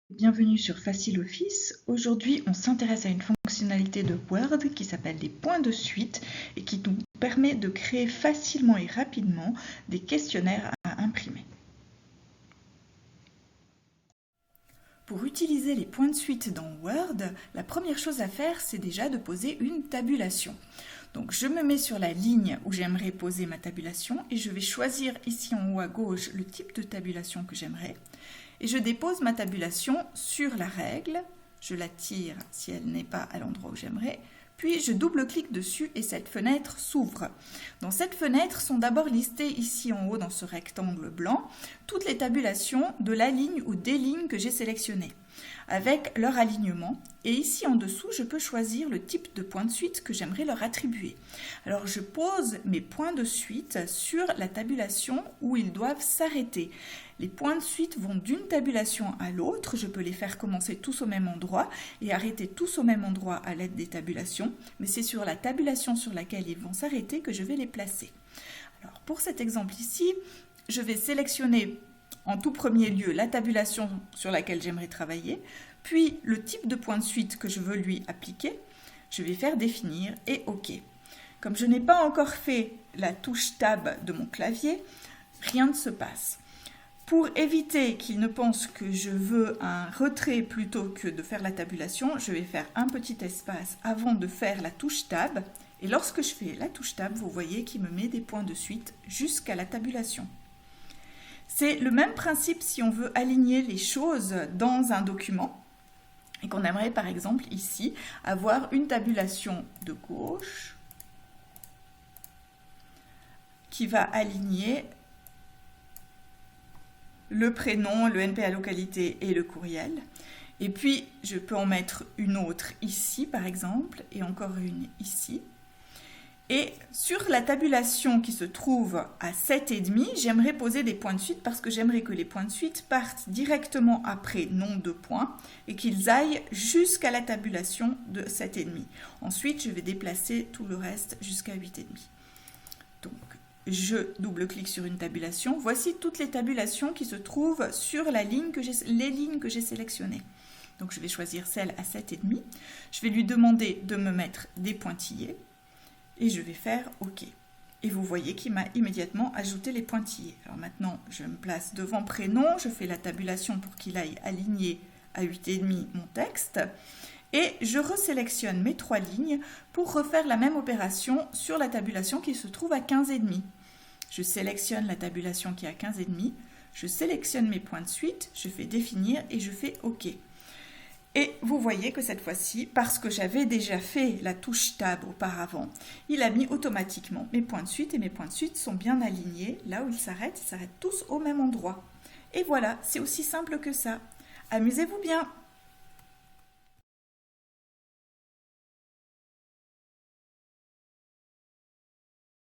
Bienvenue sur Facile Office. Aujourd'hui, on s'intéresse à une fonctionnalité de Word qui s'appelle les points de suite et qui nous permet de créer facilement et rapidement des questionnaires à imprimer. Pour utiliser les points de suite dans Word, la première chose à faire, c'est déjà de poser une tabulation. Donc je me mets sur la ligne où j'aimerais poser ma tabulation et je vais choisir ici en haut à gauche le type de tabulation que j'aimerais. Et je dépose ma tabulation sur la règle, je la tire si elle n'est pas à l'endroit où j'aimerais, puis je double-clique dessus et cette fenêtre s'ouvre. Dans cette fenêtre sont d'abord listées ici en haut dans ce rectangle blanc toutes les tabulations de la ligne ou des lignes que j'ai sélectionnées avec leur alignement et ici en dessous je peux choisir le type de point de suite que j'aimerais leur attribuer. Alors je pose mes points de suite sur la tabulation où ils doivent s'arrêter. Les points de suite vont d'une tabulation à l'autre, je peux les faire commencer tous au même endroit et arrêter tous au même endroit à l'aide des tabulations, mais c'est sur la tabulation sur laquelle ils vont s'arrêter que je vais les placer. Alors pour cet exemple ici, je vais sélectionner en tout premier lieu la tabulation sur laquelle j'aimerais travailler, puis le type de point de suite que je veux lui appliquer, je vais faire définir et OK. Comme je n'ai pas encore fait la touche Tab de mon clavier, rien ne se passe. Pour éviter qu'il ne pense que je veux un retrait plutôt que de faire la tabulation, je vais faire un petit espace avant de faire la touche Tab. Et lorsque je fais la touche Tab, vous voyez qu'il me met des points de suite jusqu'à la tabulation. C'est le même principe si on veut aligner les choses dans un document et qu'on aimerait par exemple ici avoir une tabulation de gauche qui va aligner le prénom, le NPA localité et le courriel. Et puis, je peux en mettre une autre ici, par exemple, et encore une ici. Et sur la tabulation qui se trouve à 7,5, j'aimerais poser des points de suite parce que j'aimerais que les points de suite partent directement après nom de points et qu'ils aillent jusqu'à la tabulation de 7,5. Ensuite, je vais déplacer tout le reste jusqu'à 8,5. Donc, je double-clique sur une tabulation. Voici toutes les tabulations qui se trouvent sur les lignes que j'ai sélectionnées. Donc je vais choisir celle à 7,5. Je vais lui demander de me mettre des pointillés et je vais faire OK. Et vous voyez qu'il m'a immédiatement ajouté les pointillés. Alors maintenant, je me place devant prénom, je fais la tabulation pour qu'il aille aligner à 8,5 mon texte. Et je resélectionne mes 3 lignes pour refaire la même opération sur la tabulation qui se trouve à 15,5. Je sélectionne la tabulation qui est à 15,5, je sélectionne mes points de suite, je fais définir et je fais OK. Et vous voyez que cette fois-ci, parce que j'avais déjà fait la touche Tab auparavant, il a mis automatiquement mes points de suite et mes points de suite sont bien alignés. Là où ils s'arrêtent tous au même endroit. Et voilà, c'est aussi simple que ça. Amusez-vous bien!